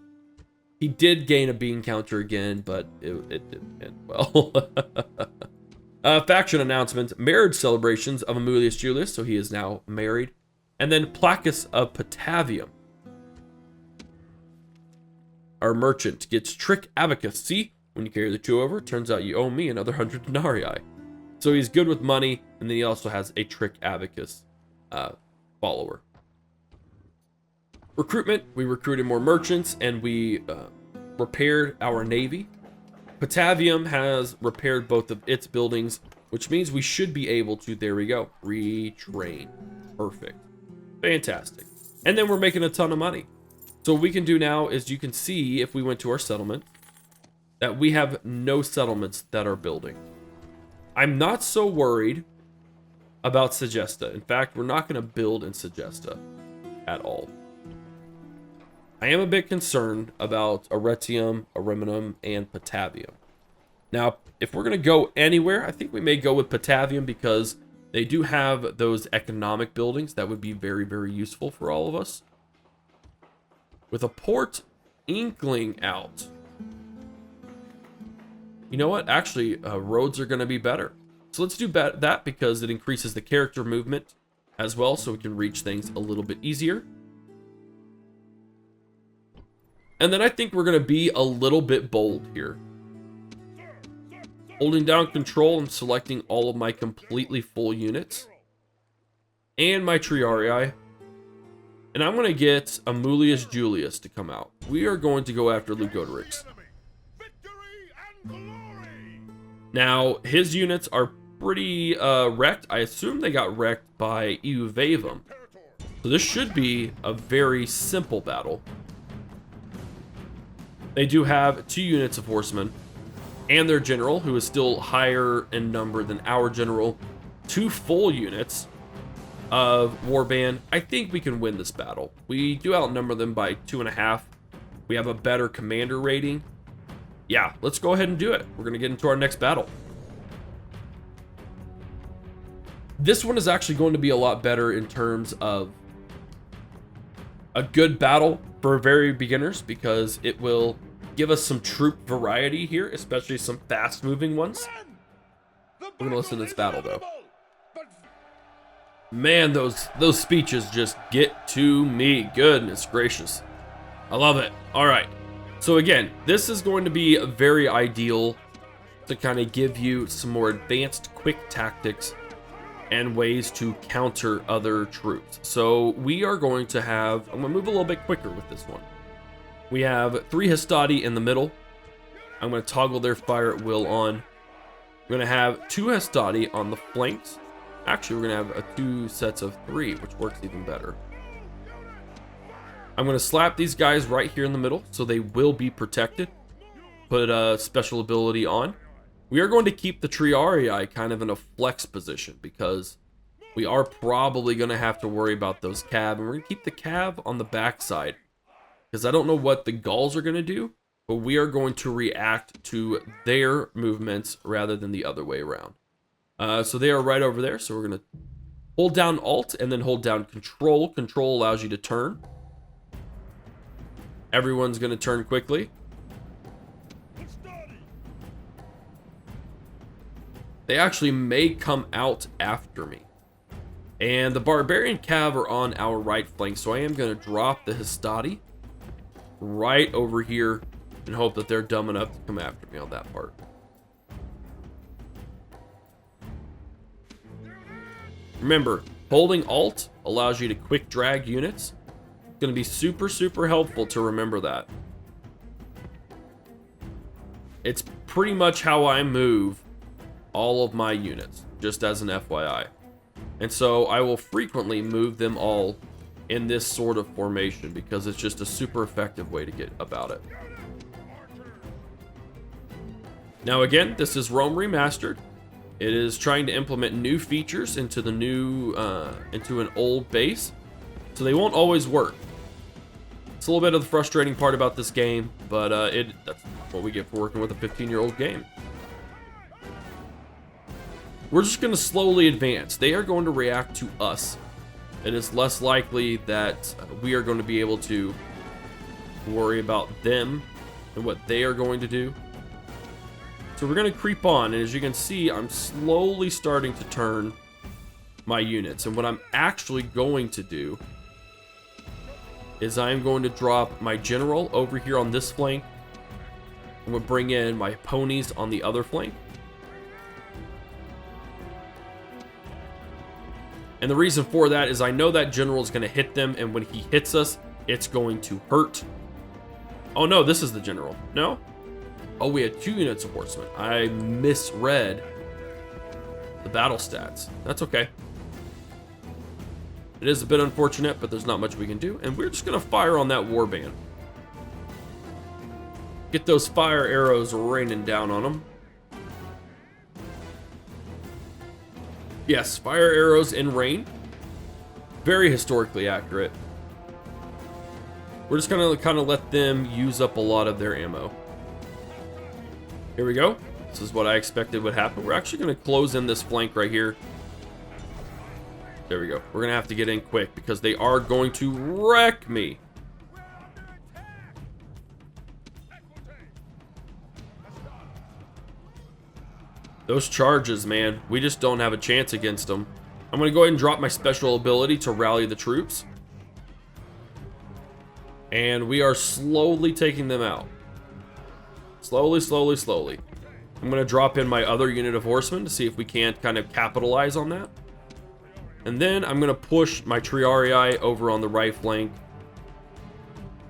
He did gain a bean counter again, but it didn't end well. Faction announcement. Marriage celebrations of Amulius Julius, so he is now married. And then Placus of Patavium. Our merchant gets trick abacus. See, when you carry the 2 over, it turns out you owe me another 100 denarii. So he's good with money, and then he also has a trick abacus follower. Recruitment, we recruited more merchants and we repaired our navy. Patavium has repaired both of its buildings, which means we should be able to, there we go, retrain. Perfect. Fantastic. And then we're making a ton of money. So what we can do now is you can see if we went to our settlement that we have no settlements that are building. I'm not so worried about Segesta. In fact, we're not going to build in Segesta at all. I am a bit concerned about Arretium, Ariminum, and Patavium. Now, if we're going to go anywhere, I think we may go with Patavium because they do have those economic buildings that would be very, very useful for all of us. With a port inkling out. You know what? Actually, roads are going to be better. So let's do that because it increases the character movement as well, so we can reach things a little bit easier. And then I think we're going to be a little bit bold here. Holding down control and selecting all of my completely full units. And my Triarii. And I'm going to get Amulius Julius to come out. We are going to go after Lugodorix. Now, his units are pretty wrecked. I assume they got wrecked by HForHavoc. So this should be a very simple battle. They do have 2 units of horsemen and their general, who is still higher in number than our general. 2 full units of warband. I think we can win this battle. We do outnumber them by 2.5. We have a better commander rating. Yeah, let's go ahead and do it. We're going to get into our next battle. This one is actually going to be a lot better in terms of a good battle for very beginners, because it will give us some troop variety here, especially some fast moving ones. We're gonna listen to this battle though. Man, those speeches just get to me. Goodness gracious. I love it. All right. So again, this is going to be very ideal to kind of give you some more advanced quick tactics and ways to counter other troops. So we are going to have, I'm gonna move a little bit quicker with this one. We have 3 Hastati in the middle. I'm gonna toggle their fire at will on. We're gonna have 2 Hastati on the flanks. Actually, we're gonna have 2 sets of 3, which works even better. I'm gonna slap these guys right here in the middle, so they will be protected. Put a special ability on. We are going to keep the Triarii kind of in a flex position, because we are probably going to have to worry about those cav, and we're going to keep the cav on the backside, because I don't know what the Gauls are going to do, but we are going to react to their movements rather than the other way around. So they are right over there, so we're going to hold down Alt and then hold down Control. Control allows you to turn. Everyone's going to turn quickly. They actually may come out after me. And the Barbarian Cav are on our right flank, so I am going to drop the Hastati right over here and hope that they're dumb enough to come after me on that part. Remember, holding Alt allows you to quick drag units. It's going to be super, super helpful to remember that. It's pretty much how I move all of my units, just as an FYI. And so I will frequently move them all in this sort of formation, because it's just a super effective way to get about it. Now again, this is Rome Remastered. It is trying to implement new features into the new, into an old base, so they won't always work. It's a little bit of the frustrating part about this game, but that's what we get for working with a 15-year-old game. We're just going to slowly advance. They are going to react to us. It is less likely that we are going to be able to worry about them and what they are going to do. So we're going to creep on, and as you can see, I'm slowly starting to turn my units. And what I'm actually going to do is I'm going to drop my general over here on this flank. I'm going to bring in my ponies on the other flank. And the reason for that is I know that general is going to hit them, and when he hits us, it's going to hurt. Oh no, this is the general. No? Oh, we had 2 units of horsemen. I misread the battle stats. That's okay. It is a bit unfortunate, but there's not much we can do. And we're just going to fire on that warband. Get those fire arrows raining down on them. Yes, fire arrows in rain. Very historically accurate. We're just gonna kind of let them use up a lot of their ammo. Here we go. This is what I expected would happen. We're actually gonna close in this flank right here. There we go. We're gonna have to get in quick because they are going to wreck me. Those charges, man, we just don't have a chance against them. I'm going to go ahead and drop my special ability to rally the troops. And we are slowly taking them out. Slowly, slowly, slowly. I'm going to drop in my other unit of horsemen to see if we can't kind of capitalize on that. And then I'm going to push my Triarii over on the right flank.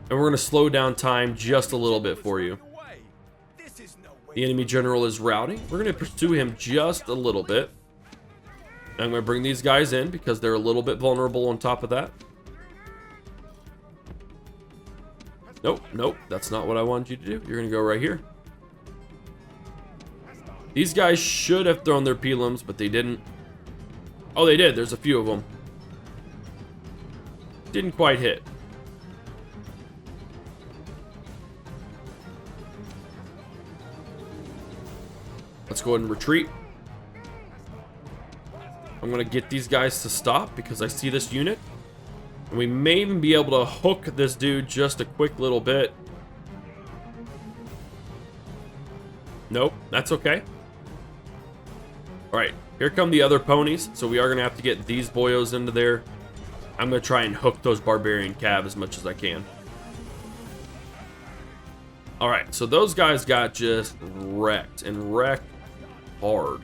And we're going to slow down time just a little bit for you. The enemy general is routing. We're going to pursue him just a little bit. I'm going to bring these guys in because they're a little bit vulnerable on top of that. Nope, nope, that's not what I wanted you to do. You're going to go right here. These guys should have thrown their pilums, but they didn't. Oh, they did. There's a few of them. Didn't quite hit. go ahead and retreat. I'm going to get these guys to stop because I see this unit. And we may even be able to hook this dude just a quick little bit. Nope, that's okay. All right, here come the other ponies. So we are going to have to get these boyos into there. I'm going to try and hook those barbarian cav as much as I can. All right, so those guys got just wrecked and wrecked hard.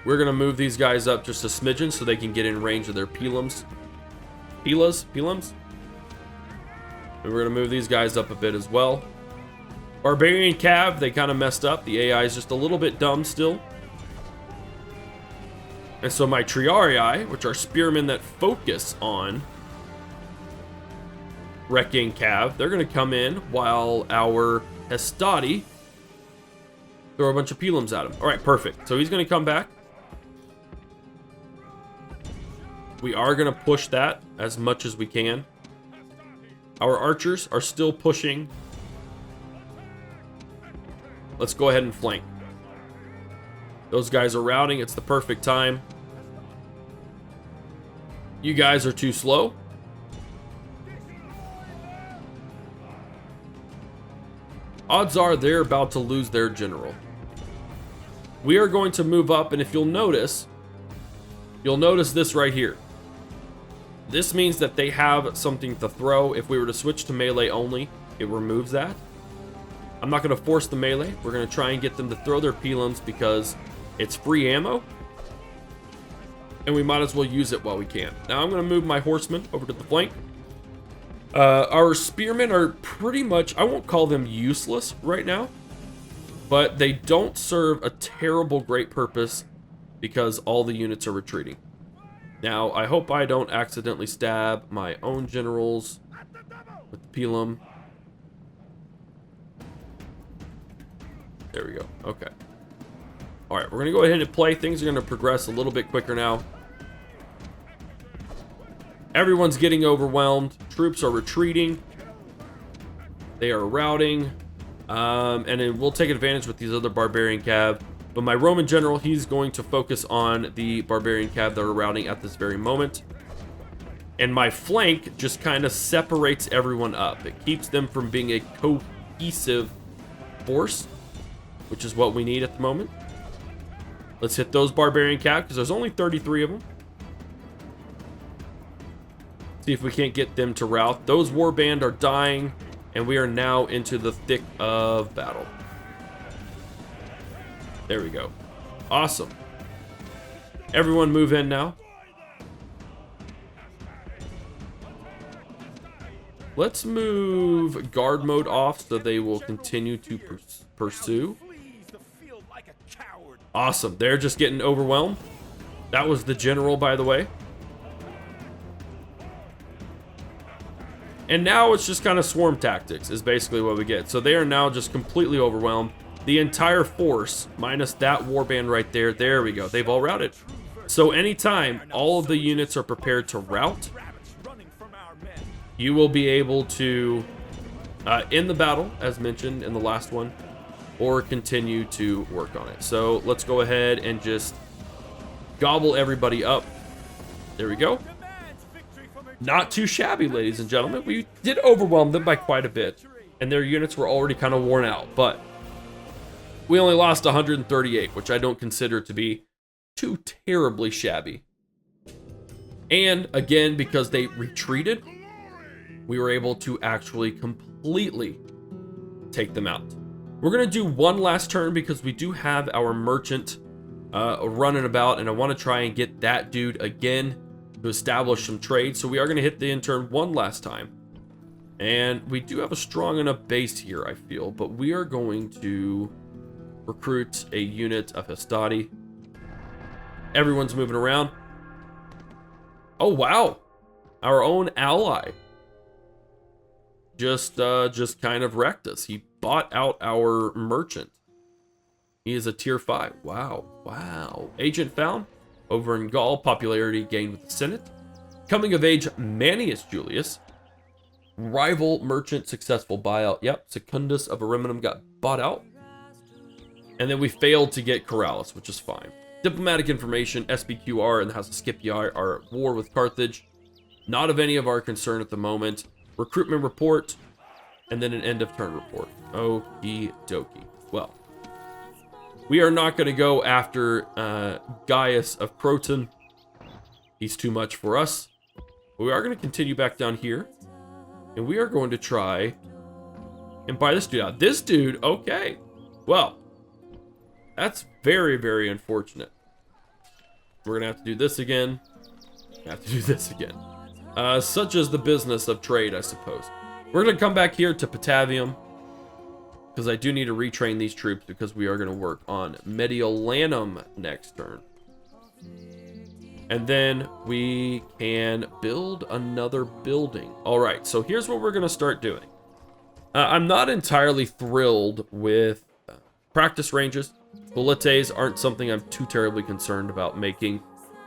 We're going to move these guys up just a smidgen so they can get in range of their pilums. Pilums? And we're going to move these guys up a bit as well. Barbarian Cav, they kind of messed up. The AI is just a little bit dumb still. And so my Triarii, which are spearmen that focus on wrecking Cav, they're going to come in while our Hastati throw a bunch of pilums at him. All right, perfect. So he's going to come back. We are going to push that as much as we can. Our archers are still pushing. Let's go ahead and flank. Those guys are routing. It's the perfect time. You guys are too slow. Odds are they're about to lose their general. We are going to move up, and if you'll notice this right here. This means that they have something to throw. If we were to switch to melee only, it removes that. I'm not going to force the melee. We're going to try and get them to throw their pilums because it's free ammo. And we might as well use it while we can. Now I'm going to move my horsemen over to the flank. Our spearmen are pretty much, I won't call them useless right now, but they don't serve a terrible great purpose because all the units are retreating. Now, I hope I don't accidentally stab my own generals with the pilum. There we go. Okay. All right, we're going to go ahead and play. Things are going to progress a little bit quicker now. Everyone's getting overwhelmed. Troops are retreating. They are routing. And then we'll take advantage with these other barbarian cav. But my Roman general, he's going to focus on the barbarian cav that are routing at this very moment. And my flank just kind of separates everyone up. It keeps them from being a cohesive force, which is what we need at the moment. Let's hit those barbarian cav because there's only 33 of them. See if we can't get them to rout. Those warband are dying, and we are now into the thick of battle. There we go. Awesome. Everyone move in now. Let's move guard mode off so they will continue to pursue. Awesome. They're just getting overwhelmed. That was the general, by the way. And now it's just kind of swarm tactics is basically what we get. So they are now just completely overwhelmed. The entire force, minus that warband right there. There we go. They've all routed. So anytime all of the units are prepared to rout, you will be able to end the battle, as mentioned in the last one, or continue to work on it. So let's go ahead and just gobble everybody up. There we go. Not too shabby, ladies and gentlemen. We did overwhelm them by quite a bit, and their units were already kind of worn out, but we only lost 138, which I don't consider to be too terribly shabby. And again, because they retreated, we were able to actually completely take them out. We're going to do one last turn because we do have our merchant running about, and I want to try and get that dude again to establish some trade. So we are going to hit the intern one last time. And we do have a strong enough base here, I feel, but we are going to recruit a unit of Hastati. Everyone's moving around. Oh, wow. Our own ally just kind of wrecked us. He bought out our merchant. He is a tier 5. Wow. Wow. Agent found over in Gaul. Popularity gained with the Senate. Coming of age, Manius Julius. Rival merchant successful buyout. Yep. Secundus of Ariminum got bought out. And then we failed to get Corrales, which is fine. Diplomatic information, SPQR and the House of Scipii are at war with Carthage. Not of any of our concern at the moment. Recruitment report, and then an end of turn report. Okie dokie. Well, we are not going to go after Gaius of Croton. He's too much for us. But we are going to continue back down here. And we are going to try and buy this dude out. This dude, okay. Well, that's very, very unfortunate. We're going to have to do this again. Have to do this again. Such as the business of trade, I suppose. We're going to come back here to Patavium, because I do need to retrain these troops, because we are going to work on Mediolanum next turn. And then we can build another building. All right, so here's what we're going to start doing. I'm not entirely thrilled with practice ranges. Bullets aren't something I'm too terribly concerned about making.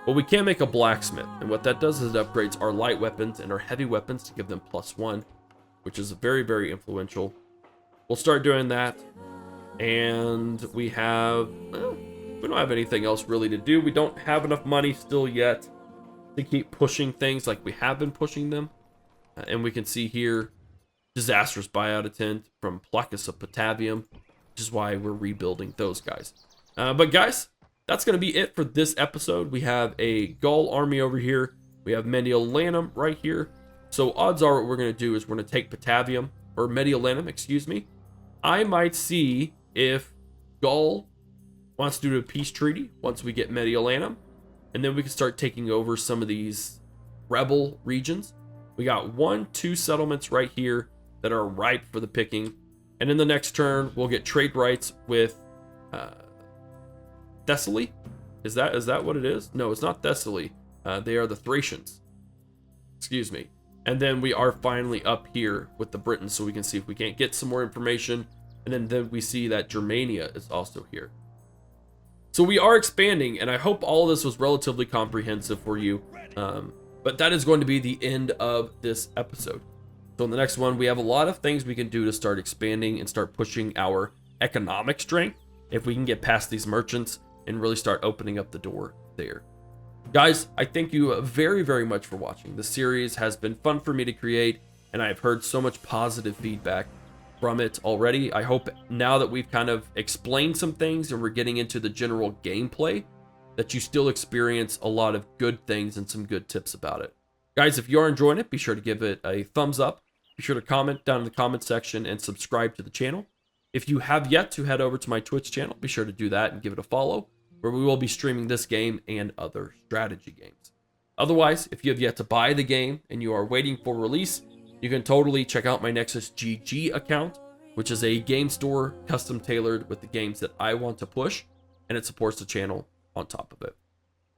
But we can make a blacksmith, and what that does is it upgrades our light weapons and our heavy weapons to give them +1, which is very, very influential. We'll start doing that, and we have, well, we don't have anything else really to do. We don't have enough money still yet to keep pushing things like we have been pushing them. And we can see here, disastrous buyout attempt from Placus of Patavium, which is why we're rebuilding those guys. But guys, that's going to be it for this episode. We have a Gaul army over here. We have Mediolanum right here. So odds are what we're going to do is we're going to take Patavium, or Mediolanum, excuse me. I might see if Gaul wants to do a peace treaty once we get Mediolanum. And then we can start taking over some of these rebel regions. We got 1-2 settlements right here that are ripe for the picking. And in the next turn, we'll get trade rights with Thessaly. Is that what it is? No, it's not Thessaly. They are the Thracians. Excuse me. And then we are finally up here with the Britons, so we can see if we can't get some more information. And then we see that Germania is also here. So we are expanding, and I hope all of this was relatively comprehensive for you. But that is going to be the end of this episode. So in the next one, we have a lot of things we can do to start expanding and start pushing our economic strength if we can get past these merchants and really start opening up the door there. Guys, I thank you very, very much for watching. This series has been fun for me to create, and I've heard so much positive feedback from it already. I hope now that we've kind of explained some things and we're getting into the general gameplay, that you still experience a lot of good things and some good tips about it. Guys, if you are enjoying it, be sure to give it a thumbs up. Be sure to comment down in the comment section and subscribe to the channel. If you have yet to head over to my Twitch channel, be sure to do that and give it a follow, where we will be streaming this game and other strategy games. Otherwise, if you have yet to buy the game and you are waiting for release, you can totally check out my Nexus GG account, which is a game store custom tailored with the games that I want to push, and it supports the channel on top of it.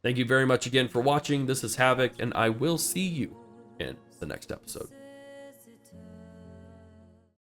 Thank you very much again for watching. This is Havoc, and I will see you in the next episode.